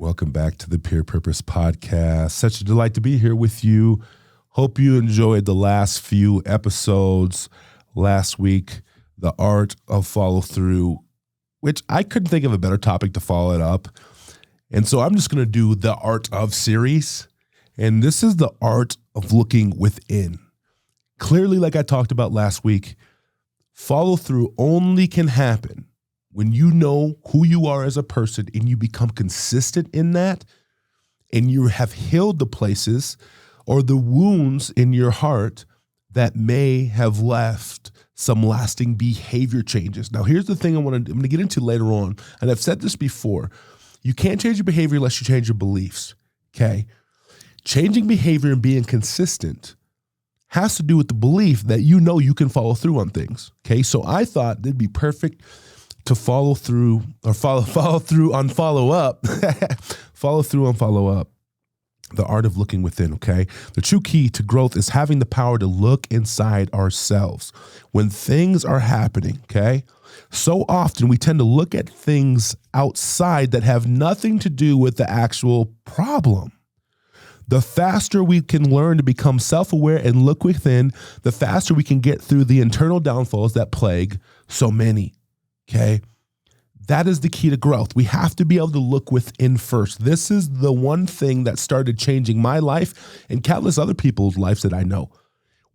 Welcome back to the Peer Purpose Podcast. Such a delight to be here with you. Hope you enjoyed the last few episodes. Last week, the art of follow through, which I couldn't think of a better topic to follow it up. And so I'm just going to do the art of series. And this is the art of looking within. Clearly, like I talked about last week, follow through only can happen when you know who you are as a person and you become consistent in that, and you have healed the places or the wounds in your heart that may have left some lasting behavior changes. Now, here's the thing I'm going to get into later on, and I've said this before. You can't change your behavior unless you change your beliefs, okay? Changing behavior and being consistent has to do with the belief that you know you can follow through on things, okay? So I thought it'd be perfect to follow through on follow up, follow through on follow up. The art of looking within, okay? The true key to growth is having the power to look inside ourselves when things are happening, okay? So often we tend to look at things outside that have nothing to do with the actual problem. The faster we can learn to become self-aware and look within, the faster we can get through the internal downfalls that plague so many. Okay, that is the key to growth. We have to be able to look within first. This is the one thing that started changing my life and countless other people's lives that I know.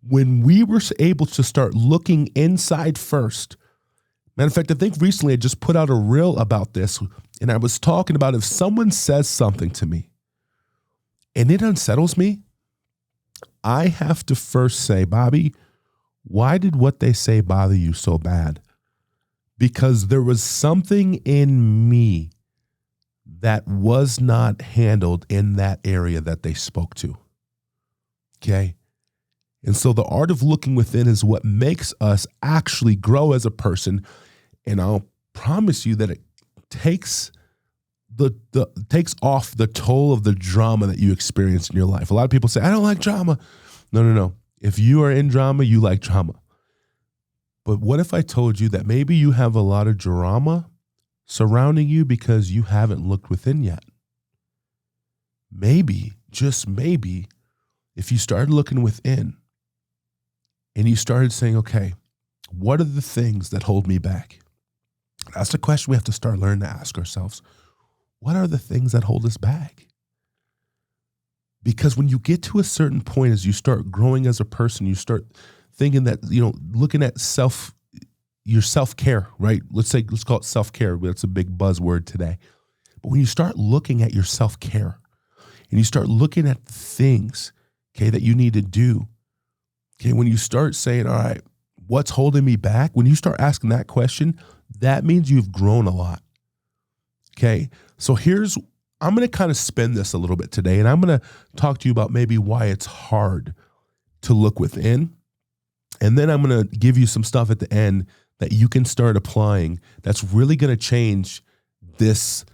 When we were able to start looking inside first. Matter of fact, I think recently I just put out a reel about this, and I was talking about if someone says something to me and it unsettles me, I have to first say, Bobby, why did what they say bother you so bad? Because there was something in me that was not handled in that area that they spoke to. Okay? And so the art of looking within is what makes us actually grow as a person. And I'll promise you that it takes takes off the toll of the drama that you experience in your life. A lot of people say, I don't like drama. No. If you are in drama, you like drama. But what if I told you that maybe you have a lot of drama surrounding you because you haven't looked within yet? Maybe, just maybe, if you started looking within and you started saying, okay, what are the things that hold me back? That's the question we have to start learning to ask ourselves. What are the things that hold us back? Because when you get to a certain point, as you start growing as a person, you start thinking that, looking at your self-care, right? Let's call it self-care. That's a big buzzword today. But when you start looking at your self-care and you start looking at the things, okay, that you need to do, okay, when you start saying, all right, what's holding me back? When you start asking that question, that means you've grown a lot, okay? So I'm going to kind of spin this a little bit today, and I'm going to talk to you about maybe why it's hard to look within. And then I'm going to give you some stuff at the end that you can start applying that's really going to change this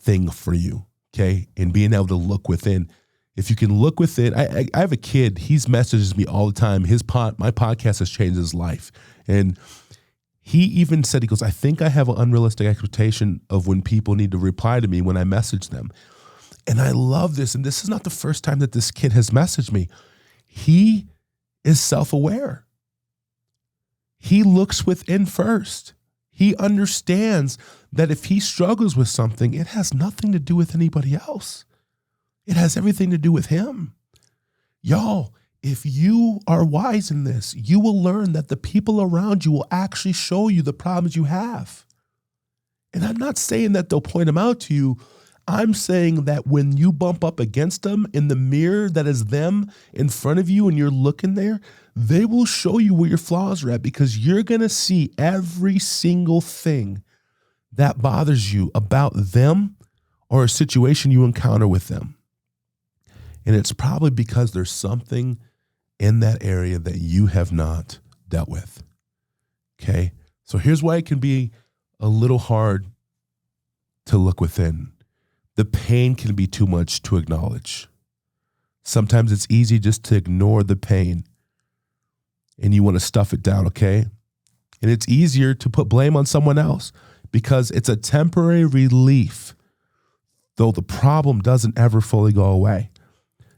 thing for you, okay? And being able to look within. If you can look within, I have a kid, he's messages me all the time. My podcast has changed his life. And he even said, he goes, I think I have an unrealistic expectation of when people need to reply to me when I message them. And I love this. And this is not the first time that this kid has messaged me. He is self-aware. He looks within first. He understands that if he struggles with something, it has nothing to do with anybody else. It has everything to do with him. Y'all, if you are wise in this, you will learn that the people around you will actually show you the problems you have. And I'm not saying that they'll point them out to you. I'm saying that when you bump up against them in the mirror that is them in front of you and you're looking there, they will show you where your flaws are at, because you're going to see every single thing that bothers you about them or a situation you encounter with them. And it's probably because there's something in that area that you have not dealt with. Okay? So here's why it can be a little hard to look within. The pain can be too much to acknowledge. Sometimes it's easy just to ignore the pain and you want to stuff it down, okay? And it's easier to put blame on someone else because it's a temporary relief though the problem doesn't ever fully go away.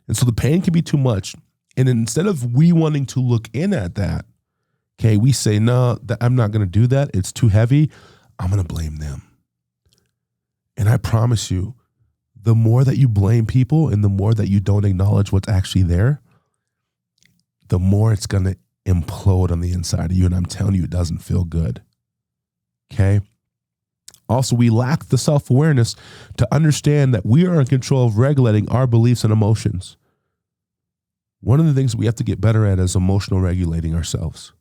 And so the pain can be too much. And instead of we wanting to look in at that, okay, we say, no, I'm not going to do that. It's too heavy. I'm going to blame them. And I promise you, the more that you blame people and the more that you don't acknowledge what's actually there, the more it's going to implode on the inside of you. And I'm telling you, it doesn't feel good. Okay. Also, we lack the self-awareness to understand that we are in control of regulating our beliefs and emotions. One of the things we have to get better at is emotional regulating ourselves.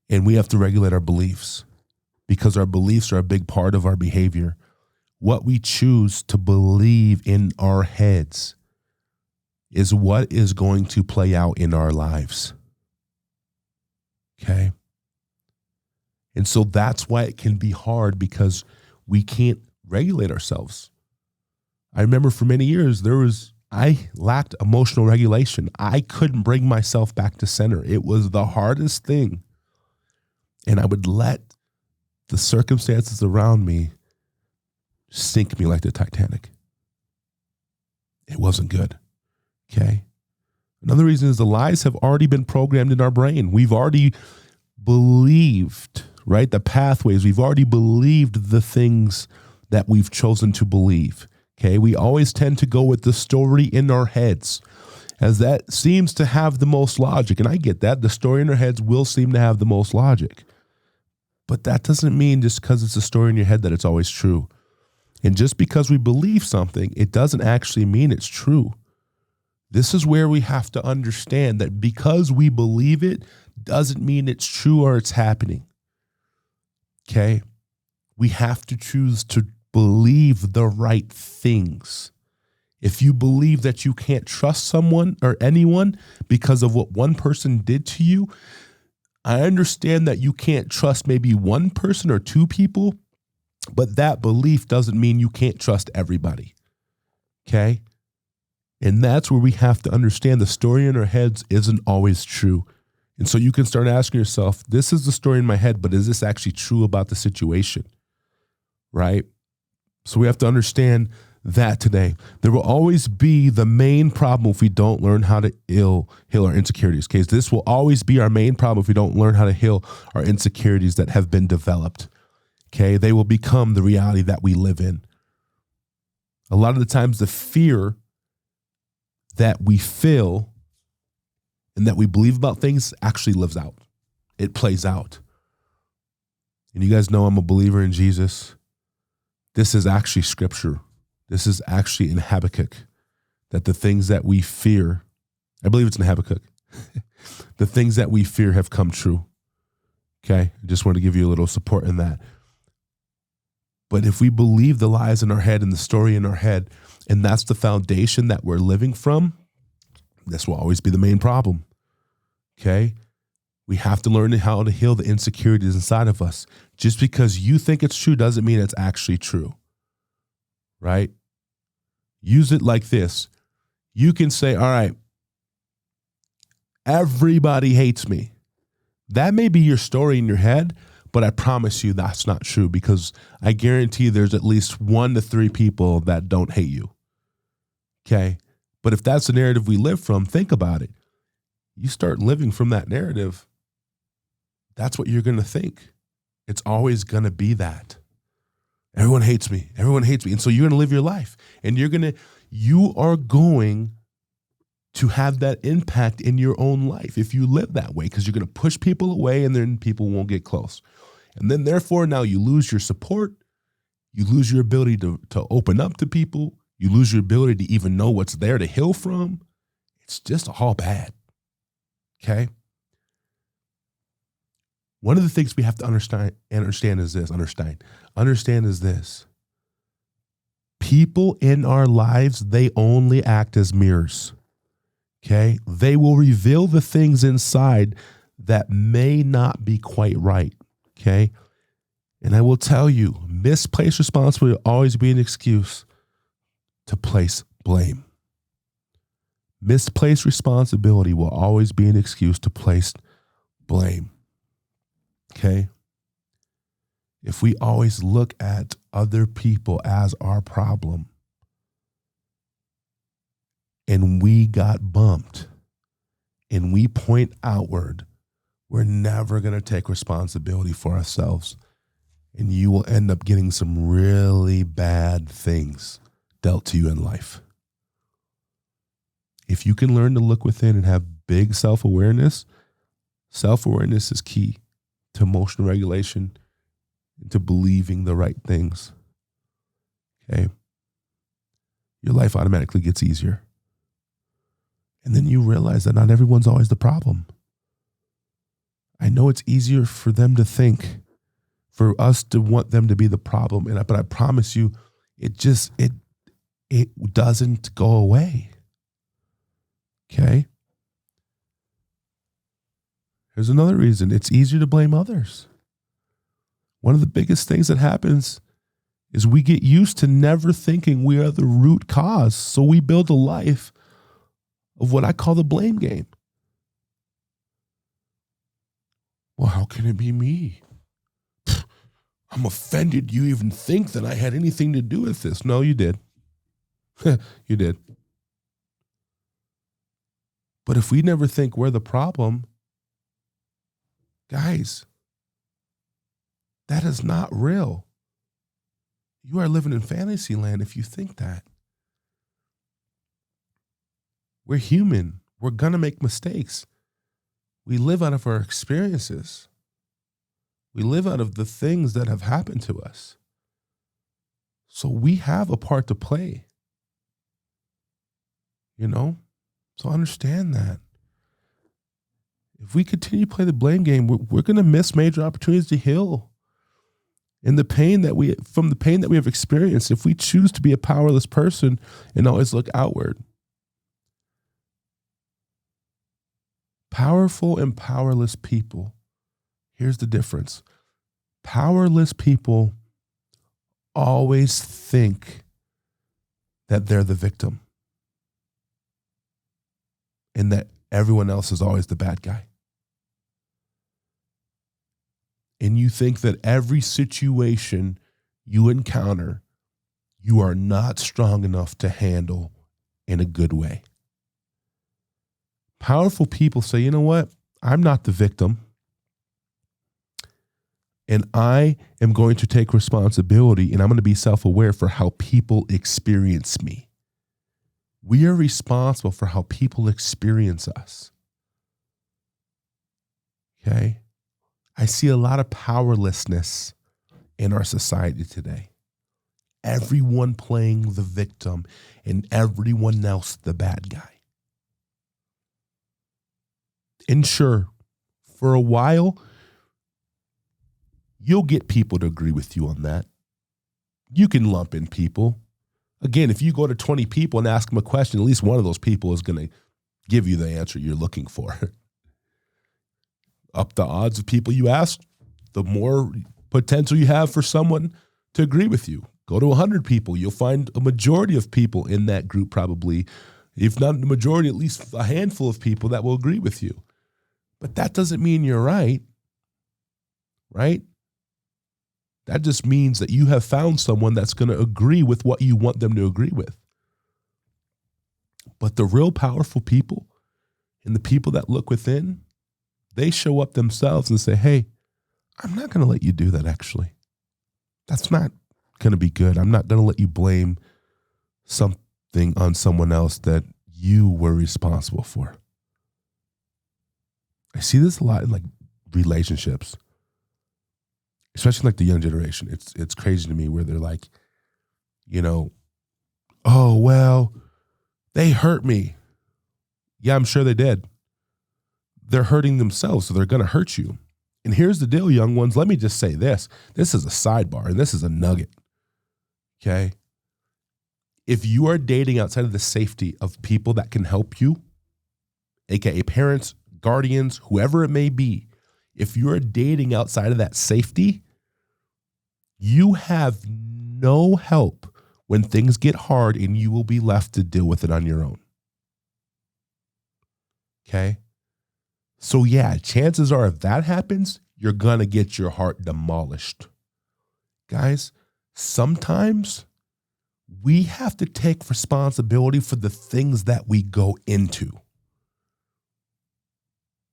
And we have to regulate our beliefs because our beliefs are a big part of our behavior. What we choose to believe in our heads is what is going to play out in our lives. Okay? And so that's why it can be hard, because we can't regulate ourselves. I remember for many years, I lacked emotional regulation. I couldn't bring myself back to center. It was the hardest thing. And I would let the circumstances around me sink me like the Titanic. It wasn't good. Okay. Another reason is the lies have already been programmed in our brain. We've already believed, right? The pathways, we've already believed the things that we've chosen to believe. Okay. We always tend to go with the story in our heads, as that seems to have the most logic. And I get that. The story in our heads will seem to have the most logic. But that doesn't mean just because it's a story in your head that it's always true. And just because we believe something, it doesn't actually mean it's true. This is where we have to understand that because we believe it doesn't mean it's true or it's happening. Okay? We have to choose to believe the right things. If you believe that you can't trust someone or anyone because of what one person did to you, I understand that you can't trust maybe one person or two people, but that belief doesn't mean you can't trust everybody. Okay? And that's where we have to understand the story in our heads isn't always true. And so you can start asking yourself, this is the story in my head, but is this actually true about the situation? Right? So we have to understand that today. There will always be the main problem if we don't learn how to heal our insecurities. Okay? This will always be our main problem if we don't learn how to heal our insecurities that have been developed. Okay? They will become the reality that we live in. A lot of the times the fear that we feel and that we believe about things actually lives out. It plays out. And you guys know I'm a believer in Jesus. This is actually scripture. This is actually in Habakkuk, that the things that we fear, I believe it's in Habakkuk, the things that we fear have come true. Okay? I just want to give you a little support in that. But if we believe the lies in our head and the story in our head, and that's the foundation that we're living from, this will always be the main problem. Okay? We have to learn how to heal the insecurities inside of us. Just because you think it's true doesn't mean it's actually true. Right? Use it like this. You can say, all right, everybody hates me. That may be your story in your head, but I promise you that's not true, because I guarantee there's at least 1 to 3 people that don't hate you. Okay? But if that's the narrative we live from, think about it. You start living from that narrative, that's what you're going to think. It's always going to be that. Everyone hates me. Everyone hates me. And so you're going to live your life, and you are going to have that impact in your own life if you live that way, because you're going to push people away and then people won't get close. And then therefore now you lose your support. You lose your ability to open up to people. You lose your ability to even know what's there to heal from. It's just all bad. Okay? One of the things we have to understand is this. People in our lives, they only act as mirrors. Okay? They will reveal the things inside that may not be quite right. Okay? And I will tell you, misplaced responsibility will always be an excuse to place blame. Misplaced responsibility will always be an excuse to place blame. Okay? if we always look at other people as our problem and we got bumped and we point outward, we're never going to take responsibility for ourselves. And you will end up getting some really bad things dealt to you in life. If you can learn to look within and have big self-awareness is key to emotional regulation, to believing the right things. Okay. Your life automatically gets easier. And then you realize that not everyone's always the problem. I know it's easier for them to think, for us to want them to be the problem. But I promise you, it doesn't go away. Okay. Here's another reason. It's easier to blame others. One of the biggest things that happens is we get used to never thinking we are the root cause. So we build a life of what I call the blame game. Well, how can it be me? I'm offended you even think that I had anything to do with this. No, you did. You did. But if we never think we're the problem, guys, that is not real. You are living in fantasy land if you think that. We're human. We're going to make mistakes. We live out of our experiences. We live out of the things that have happened to us. So we have a part to play. You know? So understand that. If we continue to play the blame game, we're going to miss major opportunities to heal. And from the pain that we have experienced, if we choose to be a powerless person and always look outward. Powerful and powerless people. Here's the difference. Powerless people always think that they're the victim and that everyone else is always the bad guy. And you think that every situation you encounter, you are not strong enough to handle in a good way. Powerful people say, you know what? I'm not the victim. And I am going to take responsibility and I'm going to be self-aware for how people experience me. We are responsible for how people experience us. Okay? I see a lot of powerlessness in our society today. Everyone playing the victim and everyone else the bad guy. And sure, for a while, you'll get people to agree with you on that. You can lump in people. Again, if you go to 20 people and ask them a question, at least one of those people is going to give you the answer you're looking for. Up the odds of people you ask, the more potential you have for someone to agree with you. Go to 100 people. You'll find a majority of people in that group probably, if not the majority, at least a handful of people that will agree with you. But that doesn't mean you're right, right? That just means that you have found someone that's going to agree with what you want them to agree with. But the real powerful people and the people that look within, they show up themselves and say, hey, I'm not going to let you do that actually. That's not going to be good. I'm not going to let you blame something on someone else that you were responsible for. I see this a lot in like relationships, especially like the young generation. It's crazy to me where they're like, you know, oh, well, they hurt me. Yeah, I'm sure they did. They're hurting themselves, so they're going to hurt you. And here's the deal, young ones. Let me just say this. This is a sidebar, and this is a nugget, okay? If you are dating outside of the safety of people that can help you, aka parents, guardians, whoever it may be, if you're dating outside of that safety, you have no help when things get hard and you will be left to deal with it on your own. Okay? So yeah, chances are if that happens, you're going to get your heart demolished. Guys, sometimes we have to take responsibility for the things that we go into.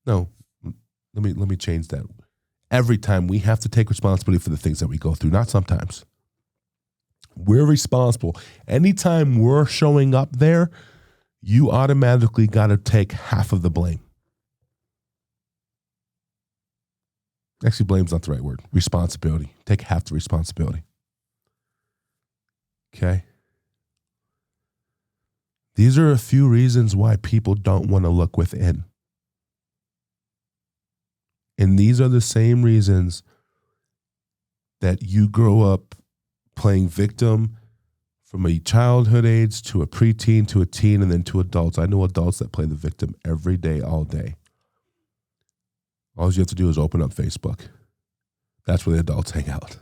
No, let me change that. Every time we have to take responsibility for the things that we go through, not sometimes. We're responsible. Anytime we're showing up there, you automatically got to take half of the blame. Actually, blame's not the right word. Responsibility. Take half the responsibility. Okay? These are a few reasons why people don't want to look within. And these are the same reasons that you grow up playing victim from a childhood age to a preteen to a teen and then to adults. I know adults that play the victim every day, all day. All you have to do is open up Facebook. That's where the adults hang out.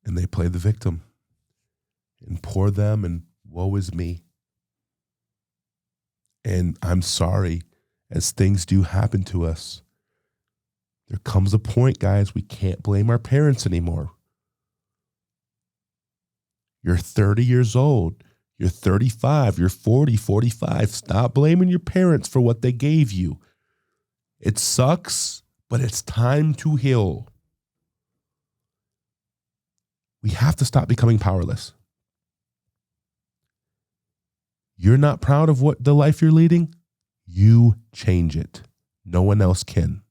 And they play the victim. And poor them and woe is me. And I'm sorry, as things do happen to us, there comes a point, guys, we can't blame our parents anymore. You're 30 years old. You're 35. You're 40, 45. Stop blaming your parents for what they gave you. It sucks, but it's time to heal. We have to stop becoming powerless. You're not proud of what the life you're leading? You change it. No one else can.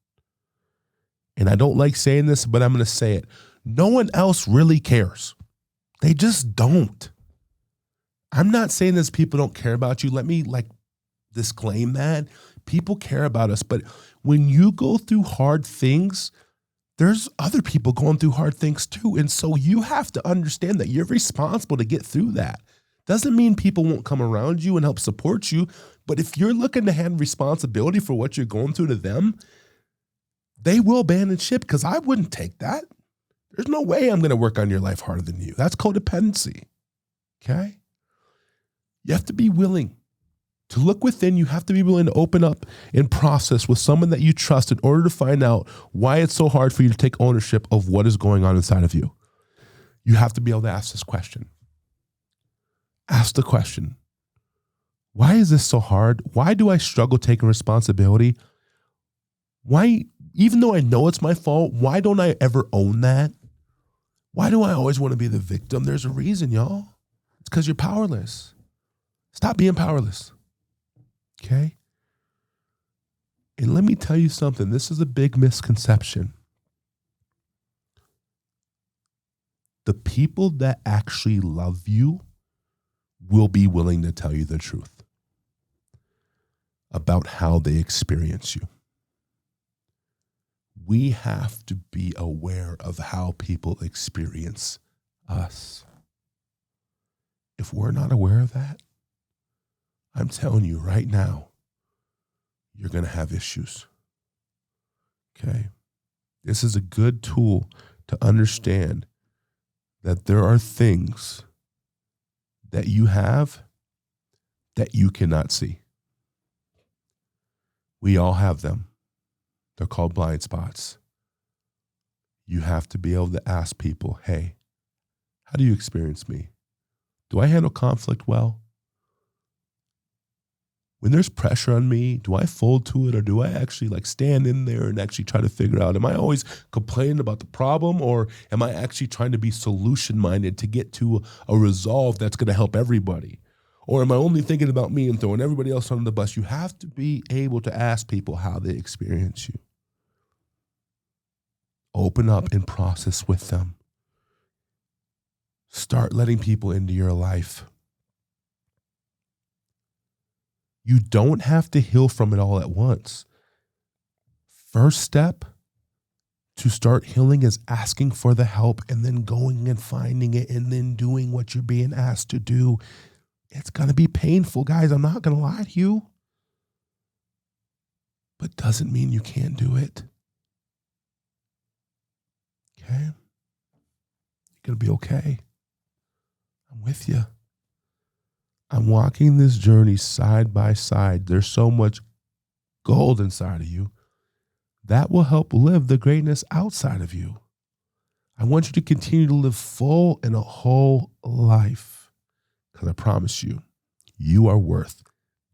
And I don't like saying this, but I'm going to say it. No one else really cares. They just don't. I'm not saying this people don't care about you. Let me disclaim that. People care about us, but when you go through hard things, there's other people going through hard things too. And so you have to understand that you're responsible to get through that. Doesn't mean people won't come around you and help support you, but if you're looking to hand responsibility for what you're going through to them, they will abandon ship because I wouldn't take that. There's no way I'm going to work on your life harder than you. That's codependency. Okay? You have to be willing to look within. You have to be willing to open up and process with someone that you trust in order to find out why it's so hard for you to take ownership of what is going on inside of you. You have to be able to ask this question. Ask the question, why is this so hard? Why do I struggle taking responsibility? Why, even though I know it's my fault, why don't I ever own that? Why do I always want to be the victim? There's a reason, y'all. It's because you're powerless. Stop being powerless. Okay? And let me tell you something. This is a big misconception. The people that actually love you will be willing to tell you the truth about how they experience you. We have to be aware of how people experience us. If we're not aware of that, I'm telling you right now, you're going to have issues. Okay? This is a good tool to understand that there are things that you have that you cannot see. We all have them. They're called blind spots. You have to be able to ask people, hey, how do you experience me? Do I handle conflict well? When there's pressure on me, do I fold to it, or do I actually stand in there and actually try to figure out, am I always complaining about the problem, or am I actually trying to be solution minded to get to a resolve that's going to help everybody? Or am I only thinking about me and throwing everybody else under the bus? You have to be able to ask people how they experience you. Open up and process with them. Start letting people into your life. You don't have to heal from it all at once. First step to start healing is asking for the help and then going and finding it and then doing what you're being asked to do. It's going to be painful, guys. I'm not going to lie to you. But doesn't mean you can't do it. Okay? You're going to be okay. I'm with you. I'm walking this journey side by side. There's so much gold inside of you. that will help live the greatness outside of you. I want you to continue to live full and a whole life, because I promise you, you are worth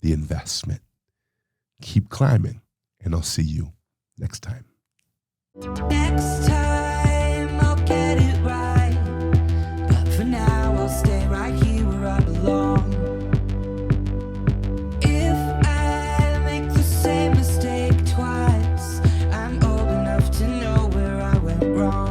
the investment. Keep climbing, and I'll see you next time. Next time I'll get it right, but for now I'll stay right here where I belong. If I make the same mistake twice, I'm old enough to know where I went wrong.